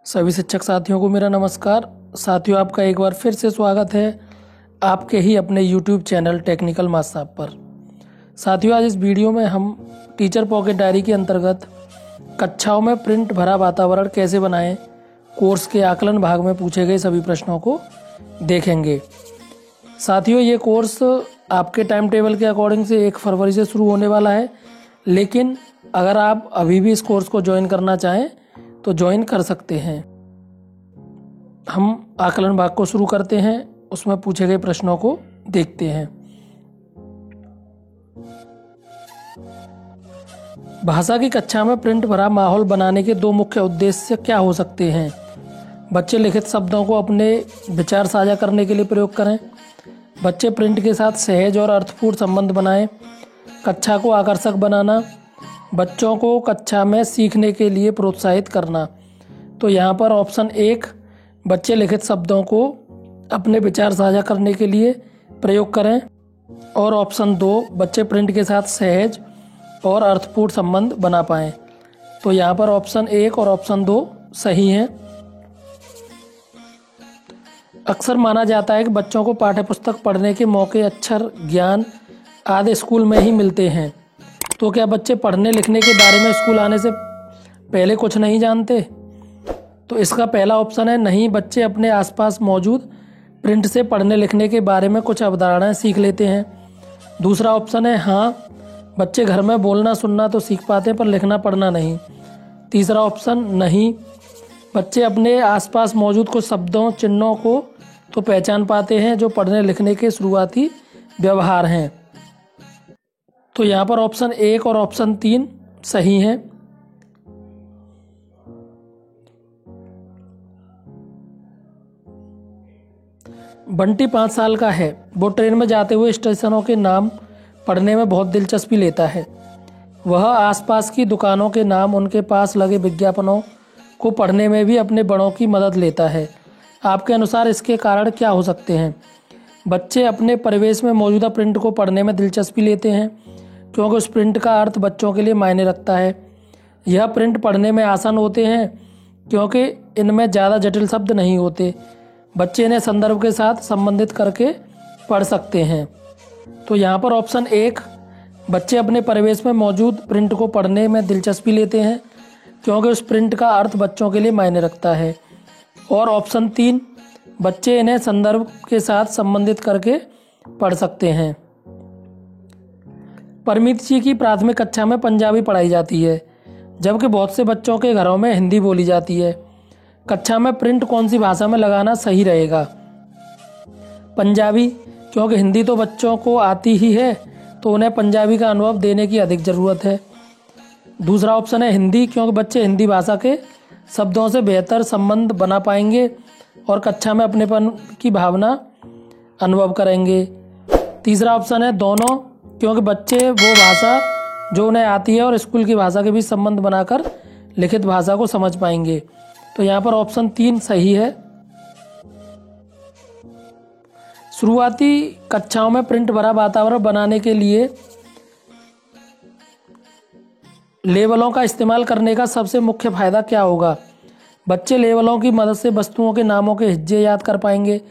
सभी शिक्षक साथियों को मेरा नमस्कार। साथियों, आपका एक बार फिर से स्वागत है आपके ही अपने YouTube चैनल टेक्निकल माथ साहब पर। साथियों, आज इस वीडियो में हम टीचर पॉकेट डायरी के अंतर्गत कक्षाओं में प्रिंट भरा वातावरण कैसे बनाएं कोर्स के आकलन भाग में पूछे गए सभी प्रश्नों को देखेंगे। साथियों, ये कोर्स आपके टाइम टेबल के अकॉर्डिंग से 1 फरवरी से शुरू होने वाला है, लेकिन अगर आप अभी भी इस कोर्स को ज्वाइन करना चाहें तो ज्वाइन कर सकते हैं। हम आकलन भाग को शुरू करते हैं, उसमें पूछे गए प्रश्नों को देखते हैं। भाषा की कक्षा में प्रिंट भरा माहौल बनाने के 2 मुख्य उद्देश्य क्या हो सकते हैं? बच्चे लिखित शब्दों को अपने विचार साझा करने के लिए प्रयोग करें, बच्चे प्रिंट के साथ सहज और अर्थपूर्ण संबंध बनाएं, कक्षा को आकर्षक बनाना, बच्चों को कक्षा में सीखने के लिए प्रोत्साहित करना। तो यहाँ पर ऑप्शन 1 बच्चे लिखित शब्दों को अपने विचार साझा करने के लिए प्रयोग करें, और ऑप्शन 2 बच्चे प्रिंट के साथ सहज और अर्थपूर्ण संबंध बना पाएं। तो यहाँ पर ऑप्शन 1 और ऑप्शन 2 सही हैं। अक्सर माना जाता है कि बच्चों को पाठ्यपुस्तक पढ़ने के मौके, अक्षर ज्ञान आदि स्कूल में ही मिलते हैं। तो क्या बच्चे पढ़ने लिखने के बारे में स्कूल आने से पहले कुछ नहीं जानते? तो इसका पहला ऑप्शन है नहीं, बच्चे अपने आसपास मौजूद प्रिंट से पढ़ने लिखने के बारे में कुछ अवधारणाएं सीख लेते हैं। दूसरा ऑप्शन है हाँ, बच्चे घर में बोलना सुनना तो सीख पाते हैं पर लिखना पढ़ना नहीं। तीसरा ऑप्शन नहीं, बच्चे अपने आसपास मौजूद कुछ शब्दों चिन्हों को तो पहचान पाते हैं जो पढ़ने लिखने के शुरुआती व्यवहार हैं। तो यहाँ पर ऑप्शन 1 और ऑप्शन 3 सही हैं। बंटी 5 साल का है। वो ट्रेन में जाते हुए स्टेशनों के नाम पढ़ने में बहुत दिलचस्पी लेता है। वह आसपास की दुकानों के नाम, उनके पास लगे विज्ञापनों को पढ़ने में भी अपने बड़ों की मदद लेता है। आपके अनुसार इसके कारण क्या हो सकते हैं? बच्चे अपने परिवेश में मौजूदा प्रिंट को पढ़ने में दिलचस्पी लेते हैं क्योंकि उस प्रिंट का अर्थ बच्चों के लिए मायने रखता है। यह प्रिंट पढ़ने में आसान होते हैं क्योंकि इनमें ज़्यादा जटिल शब्द नहीं होते। बच्चे इन्हें संदर्भ के साथ संबंधित करके पढ़ सकते हैं। तो यहाँ पर ऑप्शन 1 बच्चे अपने परिवेश में मौजूद प्रिंट को पढ़ने में दिलचस्पी लेते हैं क्योंकि उस प्रिंट का अर्थ बच्चों के लिए मायने रखता है, और ऑप्शन 3 बच्चे इन्हें संदर्भ के साथ संबंधित करके पढ़ सकते हैं। परमीत जी की प्राथमिक कक्षा में पंजाबी पढ़ाई जाती है, जबकि बहुत से बच्चों के घरों में हिंदी बोली जाती है। कक्षा में प्रिंट कौन सी भाषा में लगाना सही रहेगा? पंजाबी, क्योंकि हिंदी तो बच्चों को आती ही है तो उन्हें पंजाबी का अनुभव देने की अधिक ज़रूरत है। दूसरा ऑप्शन है हिंदी, क्योंकि बच्चे हिंदी भाषा के शब्दों से बेहतर संबंध बना पाएंगे और कक्षा में अपनेपन की भावना अनुभव करेंगे। तीसरा ऑप्शन है दोनों, क्योंकि बच्चे वो भाषा जो उन्हें आती है और स्कूल की भाषा के बीच संबंध बनाकर लिखित भाषा को समझ पाएंगे। तो यहाँ पर ऑप्शन 3 सही है। शुरुआती कक्षाओं में प्रिंट भरा वातावरण बनाने के लिए लेबलों का इस्तेमाल करने का सबसे मुख्य फायदा क्या होगा? बच्चे लेबलों की मदद से वस्तुओं के नामों के हिज्जे याद कर पाएंगे।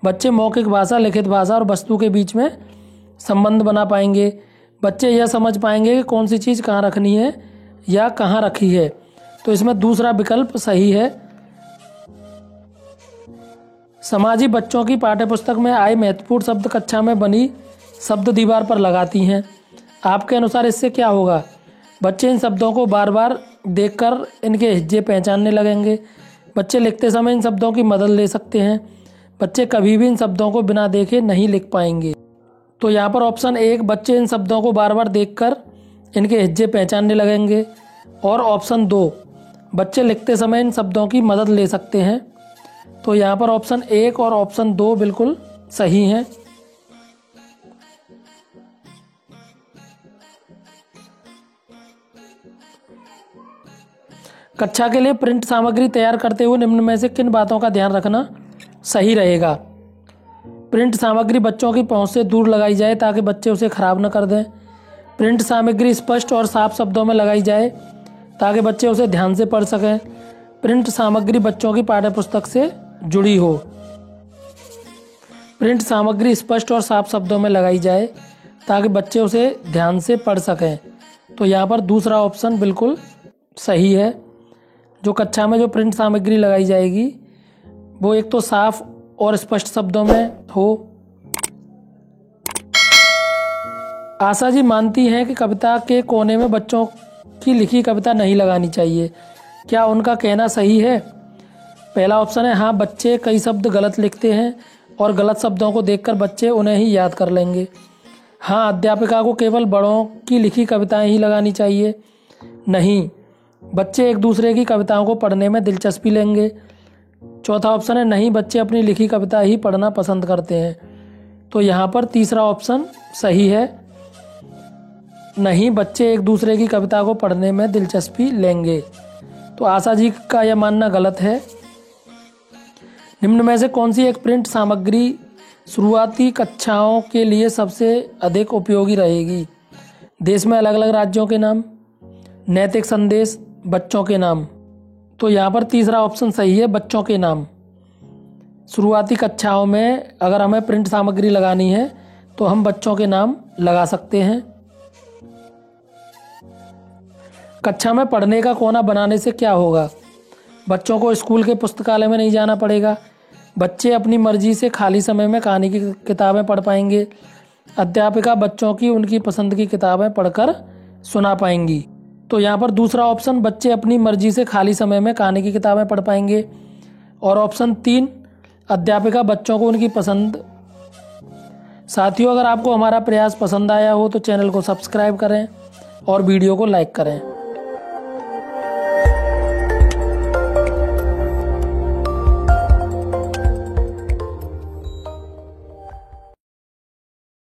बच्चे मौखिक भाषा, लिखित भाषा और वस्तु के बीच में संबंध बना पाएंगे। बच्चे यह समझ पाएंगे कि कौन सी चीज़ कहाँ रखनी है या कहाँ रखी है। तो इसमें दूसरा विकल्प सही है। समाजी बच्चों की पाठ्यपुस्तक में आए महत्वपूर्ण शब्द कक्षा में बनी शब्द दीवार पर लगाती हैं। आपके अनुसार इससे क्या होगा? बच्चे इन शब्दों को बार बार देखकर इनके हिज्जे पहचानने लगेंगे। बच्चे लिखते समय इन शब्दों की मदद ले सकते हैं। बच्चे कभी भी इन शब्दों को बिना देखे नहीं लिख पाएंगे। तो यहाँ पर ऑप्शन 1 बच्चे इन शब्दों को बार बार देखकर इनके हिज्जे पहचानने लगेंगे, और ऑप्शन 2 बच्चे लिखते समय इन शब्दों की मदद ले सकते हैं। तो यहाँ पर ऑप्शन 1 और ऑप्शन 2 बिल्कुल सही हैं। कक्षा के लिए प्रिंट सामग्री तैयार करते हुए निम्न में से किन बातों का ध्यान रखना सही रहेगा? प्रिंट सामग्री बच्चों की पहुंच से दूर लगाई जाए ताकि बच्चे उसे खराब न कर दें। प्रिंट सामग्री स्पष्ट और साफ शब्दों में लगाई जाए ताकि बच्चे उसे ध्यान से पढ़ सकें। प्रिंट सामग्री बच्चों की पाठ्यपुस्तक से जुड़ी हो। प्रिंट सामग्री स्पष्ट और साफ शब्दों में लगाई जाए ताकि बच्चे उसे ध्यान से पढ़ सकें। तो यहाँ पर दूसरा ऑप्शन बिल्कुल सही है। जो कक्षा में जो प्रिंट सामग्री लगाई जाएगी वो एक तो साफ और स्पष्ट शब्दों में हो। आशा जी मानती हैं कि कविता के कोने में बच्चों की लिखी कविता नहीं लगानी चाहिए। क्या उनका कहना सही है? पहला ऑप्शन है हाँ, बच्चे कई शब्द गलत लिखते हैं और गलत शब्दों को देखकर बच्चे उन्हें ही याद कर लेंगे। हाँ, अध्यापिका को केवल बड़ों की लिखी कविताएं ही लगानी चाहिए। नहीं, बच्चे एक दूसरे की कविताओं को पढ़ने में दिलचस्पी लेंगे। चौथा ऑप्शन है नहीं, बच्चे अपनी लिखी कविता ही पढ़ना पसंद करते हैं। तो यहाँ पर तीसरा ऑप्शन सही है। नहीं, बच्चे एक दूसरे की कविता को पढ़ने में दिलचस्पी लेंगे। तो आशा जी का यह मानना गलत है। निम्न में से कौन सी एक प्रिंट सामग्री शुरुआती कक्षाओं के लिए सबसे अधिक उपयोगी रहेगी? देश में अलग अलग राज्यों के नाम, नैतिक संदेश, बच्चों के नाम। तो यहाँ पर तीसरा ऑप्शन सही है, बच्चों के नाम। शुरुआती कक्षाओं में अगर हमें प्रिंट सामग्री लगानी है तो हम बच्चों के नाम लगा सकते हैं। कक्षा में पढ़ने का कोना बनाने से क्या होगा? बच्चों को स्कूल के पुस्तकालय में नहीं जाना पड़ेगा। बच्चे अपनी मर्जी से खाली समय में कहानी की किताबें पढ़ पाएंगे। अध्यापिका बच्चों की उनकी पसंद की किताबें पढ़कर सुना पाएंगी। तो यहाँ पर दूसरा ऑप्शन, बच्चे अपनी मर्जी से खाली समय में कहानी की किताबें पढ़ पाएंगे। और ऑप्शन 3, अध्यापिका बच्चों को उनकी पसंद। साथियों, अगर आपको हमारा प्रयास पसंद आया हो तो चैनल को सब्सक्राइब करें और वीडियो को लाइक करें।